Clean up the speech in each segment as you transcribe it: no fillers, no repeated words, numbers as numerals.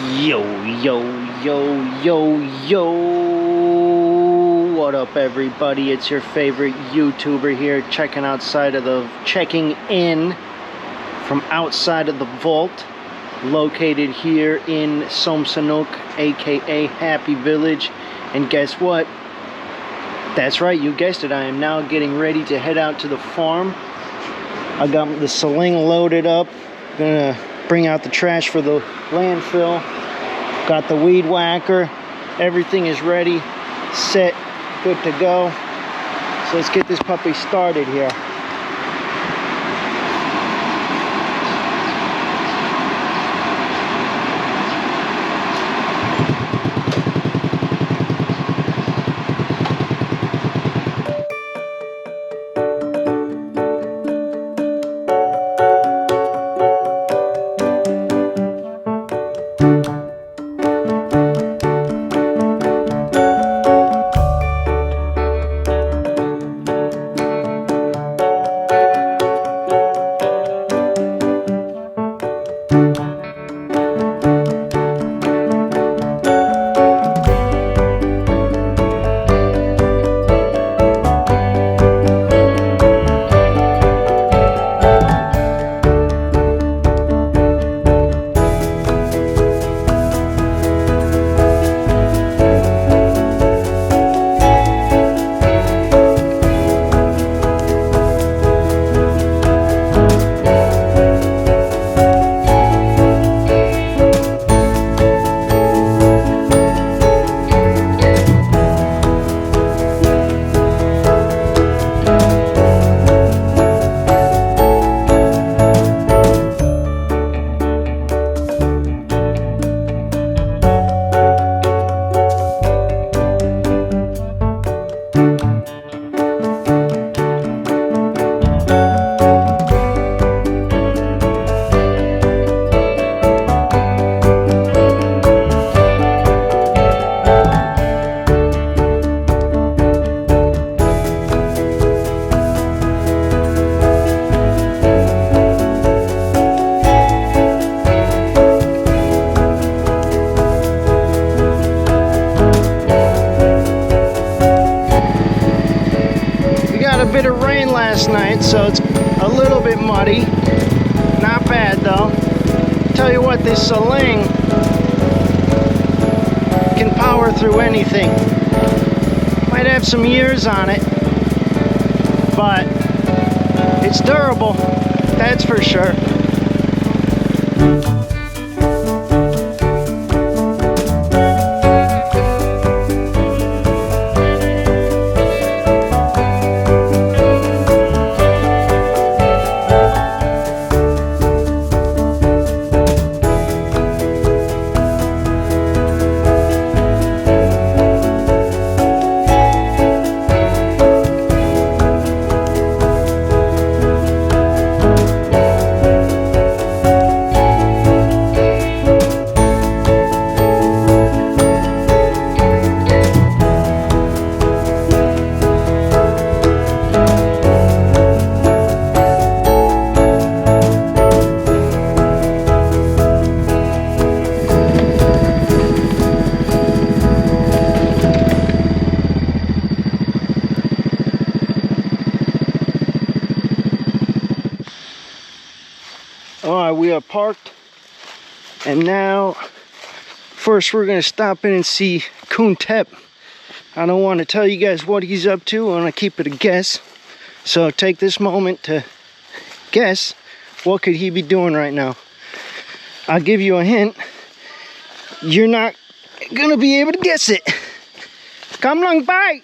Yo, yo, yo, yo, yo. What up, everybody? It's your favorite YouTuber here, checking in from outside of the vault, located here in Somsanuk, aka Happy Village. And guess what? That's right, you guessed it. I am now getting ready to head out to the farm. I got the sling loaded up. Gonna bring out the trash for the landfill. Got the weed whacker. Everything is ready, set, good to go. So let's get this puppy started here. Bit of rain last night, so it's a little bit muddy. Not bad though. Tell you what, this sling can power through anything. Might have some years on it, but it's durable, that's for sure. Alright, we are parked, and now first we're going to stop in and see Kuntep. I don't want to tell you guys what he's up to. I want to keep it a guess, so take this moment to guess what could he be doing right now. I'll give you a hint. You're not going to be able to guess it. Come lang by.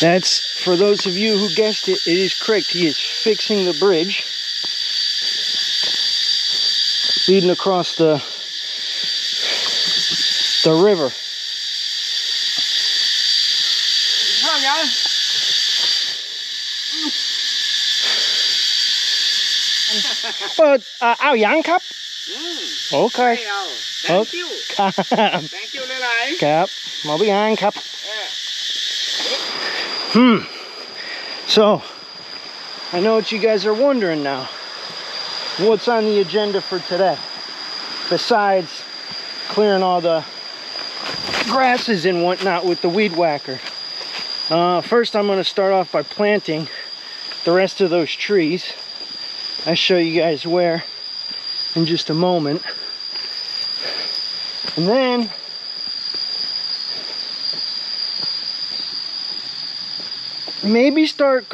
That's, for those of you who guessed it, it is correct. He is fixing the bridge leading across the river. Ao yang khắp. Okay. Thank you. ครับ Thank you หลาย ครับหมอพี่งานครับ So I know what you guys are wondering now. What's on the agenda for today? Besides clearing all the grasses and whatnot with the weed whacker. First I'm going to start off by planting the rest of those trees. I'll show you guys where in just a moment. And then maybe start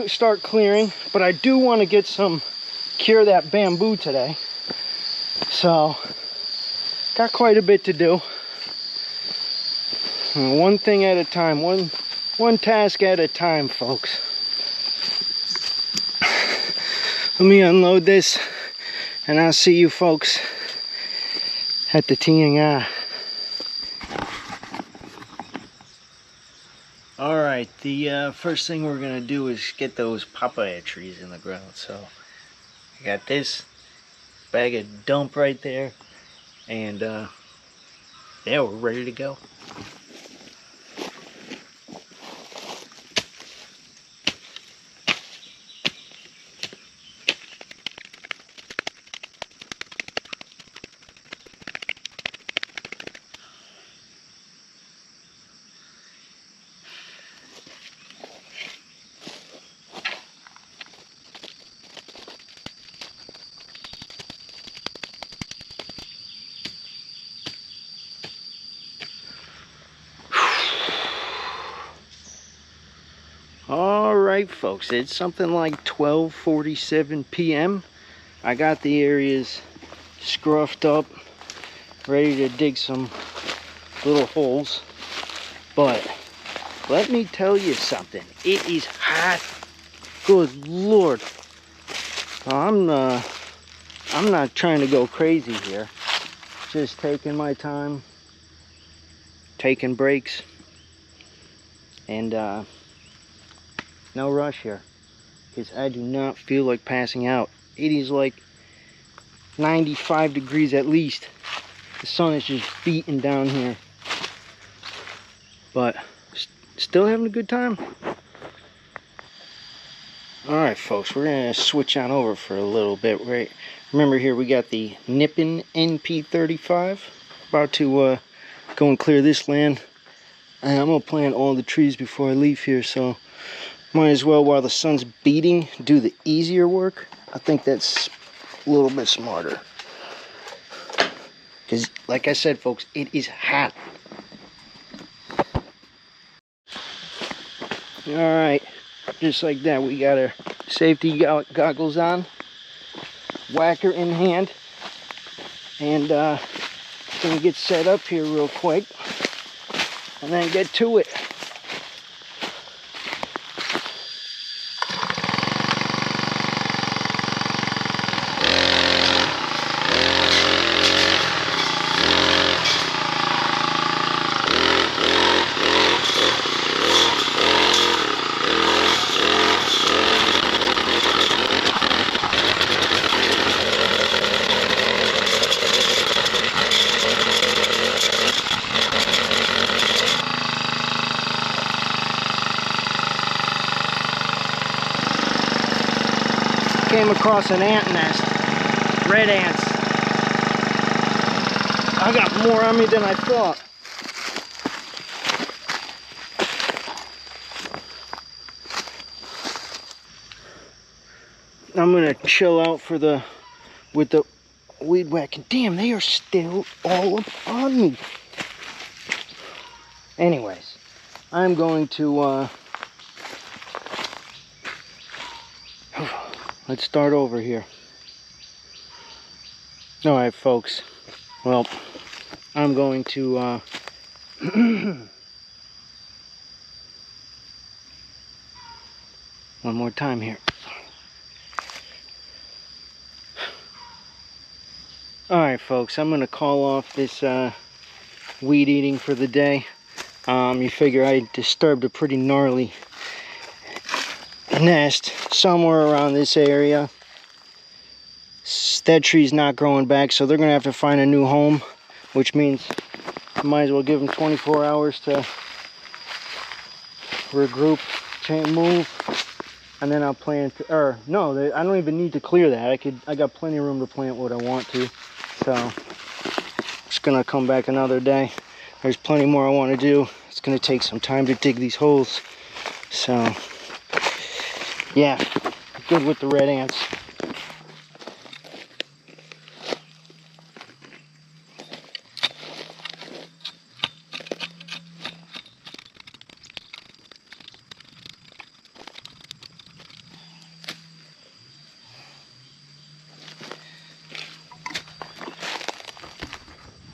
clearing, but I do want to get cure that bamboo today. So got quite a bit to do. One thing at a time, one task at a time, folks. Let me unload this and I'll see you folks at the Tianga. Alright, the first thing we're going to do is get those papaya trees in the ground. So I got this bag of dump right there, and yeah, we're ready to go. Alright folks, it's something like 12:47 p.m. I got the areas scruffed up, ready to dig some little holes. But let me tell you something, it is hot. Good Lord. I'm not trying to go crazy here. Just taking my time, taking breaks, and no rush here, because I do not feel like passing out. It is like 95 degrees at least. The sun is just beating down here, but still having a good time. Alright folks, we're going to switch on over for a little bit. Right, remember here we got the Nippon NP35. About to go and clear this land. And I'm going to plant all the trees before I leave here, so might as well, while the sun's beating, do the easier work. I think that's a little bit smarter. Because, like I said, folks, it is hot. Alright, just like that, we got our safety goggles on, whacker in hand, and gonna get set up here real quick, and then get to it. Came across an ant nest, red ants. I got more on me than I thought. I'm gonna chill out with the weed whacking. Damn, they are still all up on me. Anyways, I'm going to let's start over here. Alright folks, well, I'm going to One more time here. Alright folks, I'm going to call off this weed eating for the day. You figure I disturbed a pretty gnarly nest somewhere around this area. That tree's not growing back, so they're going to have to find a new home, which means I might as well give them 24 hours to regroup, move, and then I'll plant, or no, I don't even need to clear that. I got plenty of room to plant what I want to, so I'm just going to come back another day. There's plenty more I want to do. It's going to take some time to dig these holes, so yeah, good with the red ants.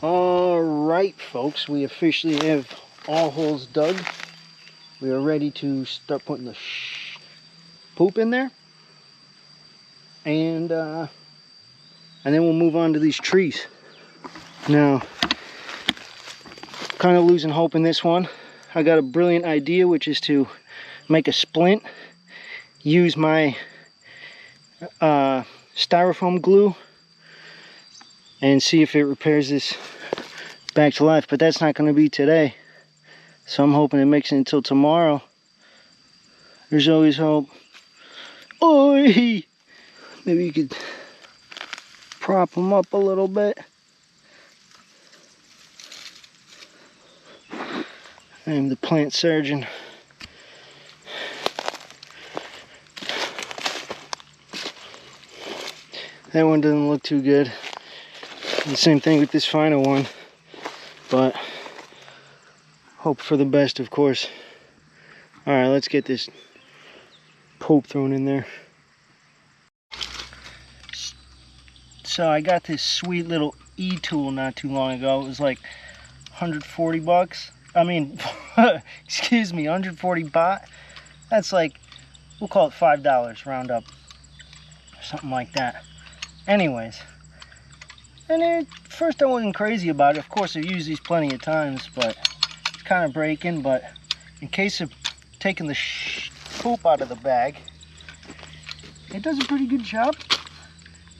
Alright folks, we officially have all holes dug. We are ready to start putting the poop in there. And then we'll move on to these trees. Now, kind of losing hope in this one. I got a brilliant idea, which is to make a splint, use my styrofoam glue, and see if it repairs this back to life. But that's not going to be today, so I'm hoping it makes it until tomorrow. There's always hope. Oi! Maybe you could prop them up a little bit. I'm the plant surgeon. That one doesn't look too good. The same thing with this final one, but hope for the best, of course. All right, let's get this poop thrown in there. So I got this sweet little e-tool not too long ago. It was like 140 bucks. I mean, excuse me, 140 baht. That's like, we'll call it $5, round up, something like that. Anyways. And at first I wasn't crazy about it. Of course, I've used these plenty of times, but it's kind of breaking. But in case of taking the poop out of the bag, it does a pretty good job.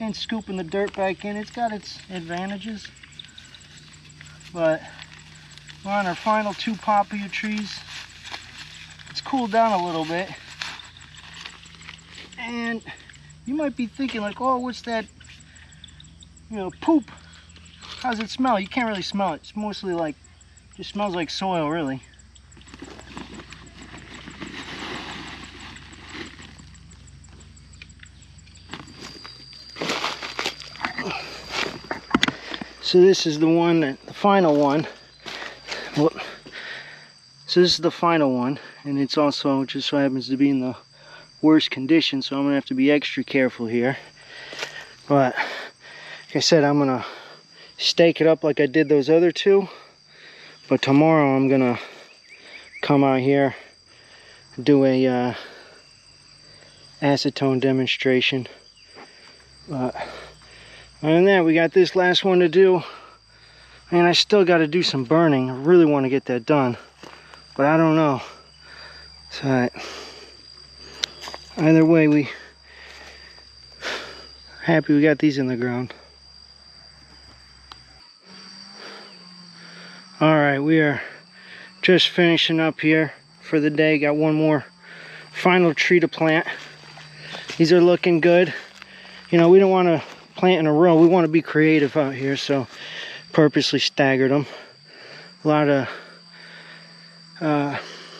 And scooping the dirt back in, it's got its advantages. But we're on our final 2 papaya trees. It's cooled down a little bit. And you might be thinking like, oh, what's that? You know, poop. How's it smell? You can't really smell it. It's mostly like, just smells like soil, really. So this is the one, the final one. So this is the final one, and it's also just so happens to be in the worst condition, so I'm gonna have to be extra careful here. But like I said, I'm gonna stake it up like I did those other 2, but tomorrow I'm gonna come out here, do a acetone demonstration. But other than that, we got this last one to do, and I still got to do some burning. I really want to get that done, but I don't know. So either way, we happy we got these in the ground. Alright, we are just finishing up here for the day. Got one more final tree to plant. These are looking good. You know, we don't want to plant in a row. We want to be creative out here, so purposely staggered them. A lot of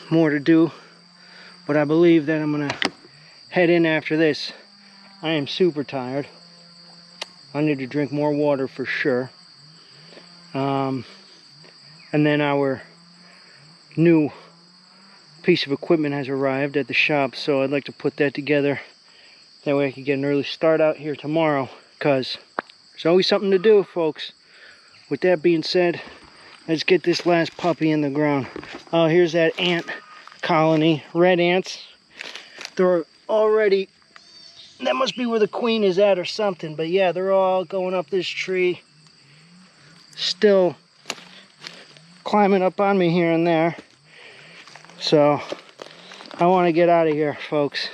more to do, but I believe that I'm going to head in after this. I am super tired. I need to drink more water for sure. And then our new piece of equipment has arrived at the shop, so I'd like to put that together. That way I can get an early start out here tomorrow, because there's always something to do, folks. With that being said, let's get this last puppy in the ground. Oh, here's that ant colony, red ants. They're already, that must be where the queen is at or something. But yeah, they're all going up this tree. Still climbing up on me here and there. So I want to get out of here, folks.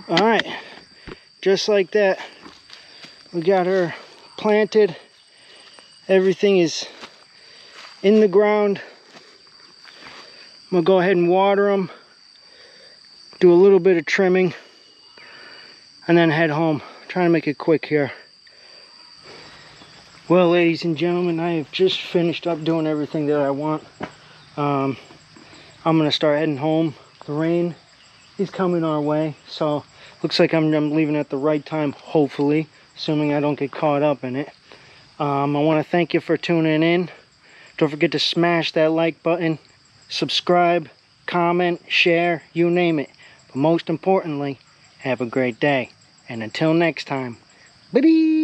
All right, just like that, we got her planted. Everything is in the ground. I'm gonna go ahead and water them, do a little bit of trimming, and then head home. Trying to make it quick here. Well, ladies and gentlemen, I have just finished up doing everything that I want. I'm gonna start heading home. The rain is coming our way, so looks like I'm leaving at the right time, hopefully, assuming I don't get caught up in it. I want to thank you for tuning in. Don't forget to smash that like button, subscribe, comment, share, you name it. But most importantly, have a great day. And until next time, bye-bye.